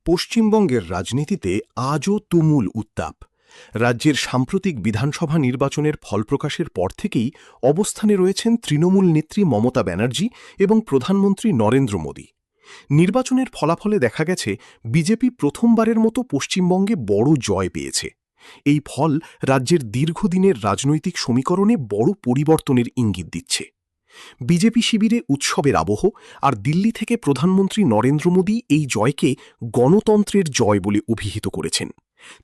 পশ্চিমবঙ্গের রাজনীতিতে আজও তুমুল উত্তাপ। রাজ্যের সাম্প্রতিক বিধানসভা নির্বাচনের ফল প্রকাশের পর থেকেই অবস্থানে রয়েছেন তৃণমূল নেত্রী মমতা ব্যানার্জি এবং প্রধানমন্ত্রী নরেন্দ্র মোদী। নির্বাচনের ফলাফলে দেখা গেছে বিজেপি প্রথমবারের মতো পশ্চিমবঙ্গে বড় জয় পেয়েছে। এই ফল রাজ্যের দীর্ঘদিনের রাজনৈতিক সমীকরণে বড় পরিবর্তনের ইঙ্গিত দিচ্ছে। বিজেপি শিবিরে উৎসবের আবহ, আর দিল্লি থেকে প্রধানমন্ত্রী নরেন্দ্র মোদী এই জয়কে গণতন্ত্রের জয় বলে অভিহিত করেছেন।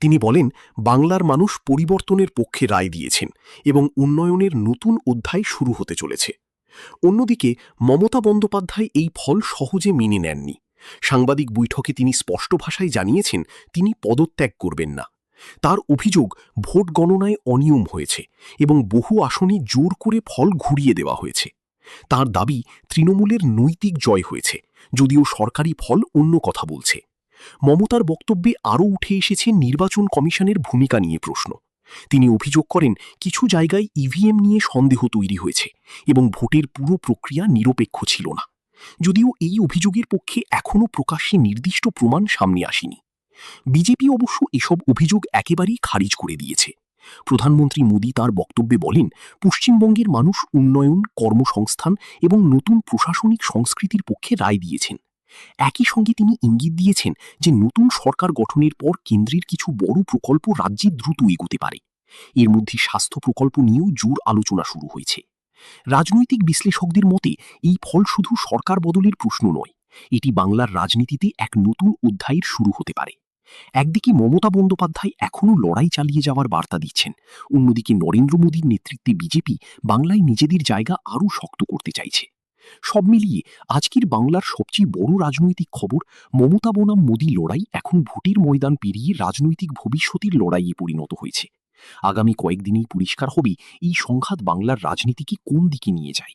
তিনি বলেন, বাংলার মানুষ পরিবর্তনের পক্ষে রায় দিয়েছেন এবং উন্নয়নের নতুন অধ্যায় শুরু হতে চলেছে। অন্যদিকে মমতা বন্দ্যোপাধ্যায় এই ফল সহজে মেনে নেননি। সাংবাদিক বৈঠকে তিনি স্পষ্ট ভাষায় জানিয়েছেন তিনি পদত্যাগ করবেন না। তার অভিযোগ, ভোট গণনায় অনিয়ম হয়েছে এবং বহু আসনে জোর করে ফল ঘুরিয়ে দেওয়া হয়েছে। তার দাবি, তৃণমূলের নৈতিক জয় হয়েছে, যদিও সরকারি ফল অন্য কথা বলছে। মমতার বক্তব্যে আরও উঠে এসেছে নির্বাচন কমিশনের ভূমিকা নিয়ে প্রশ্ন। তিনি অভিযোগ করেন, কিছু জায়গায় ইভিএম নিয়ে সন্দেহ তৈরি হয়েছে এবং ভোটের পুরো প্রক্রিয়া নিরপেক্ষ ছিল না। যদিও এই অভিযোগের পক্ষে এখনও প্রকাশ্যে নির্দিষ্ট প্রমাণ সামনে আসেনি। বিজেপি অবশ্য এসব অভিযোগ একেবারেই খারিজ করে দিয়েছে। প্রধানমন্ত্রী মোদী তার বক্তব্যে বলেন, পশ্চিমবঙ্গের মানুষ উন্নয়ন, কর্মসংস্থান এবং নতুন প্রশাসনিক সংস্কৃতির পক্ষে রায় দিয়েছেন। একই সঙ্গে তিনি ইঙ্গিত দিয়েছেন যে নতুন সরকার গঠনের পর কেন্দ্রের কিছু বড় প্রকল্প রাজ্যে দ্রুত এগোতে পারে। এর মধ্যে স্বাস্থ্য প্রকল্প নিয়েও জোর আলোচনা শুরু হয়েছে। রাজনৈতিক বিশ্লেষকদের মতে এই ফল শুধু সরকার বদলের প্রশ্ন নয়, এটি বাংলার রাজনীতিতে এক নতুন অধ্যায়ের শুরু হতে পারে। একদিকে মমতা বন্দ্যোপাধ্যায় এখনও লড়াই চালিয়ে যাওয়ার বার্তা দিচ্ছেন, অন্যদিকে নরেন্দ্র মোদীর নেতৃত্বে বিজেপি বাংলায় নিজেদের জায়গা আরও শক্ত করতে চাইছে। সব মিলিয়ে আজকের বাংলার সবচেয়ে বড় রাজনৈতিক খবর, মমতা বনাম মোদী লড়াই এখন ভোটের ময়দান পেরিয়ে রাজনৈতিক ভবিষ্যতের লড়াইয়ে পরিণত হয়েছে। আগামী কয়েকদিনেই পরিষ্কার হবে এই সংঘাত বাংলার রাজনীতিকে কোন দিকে নিয়ে যায়।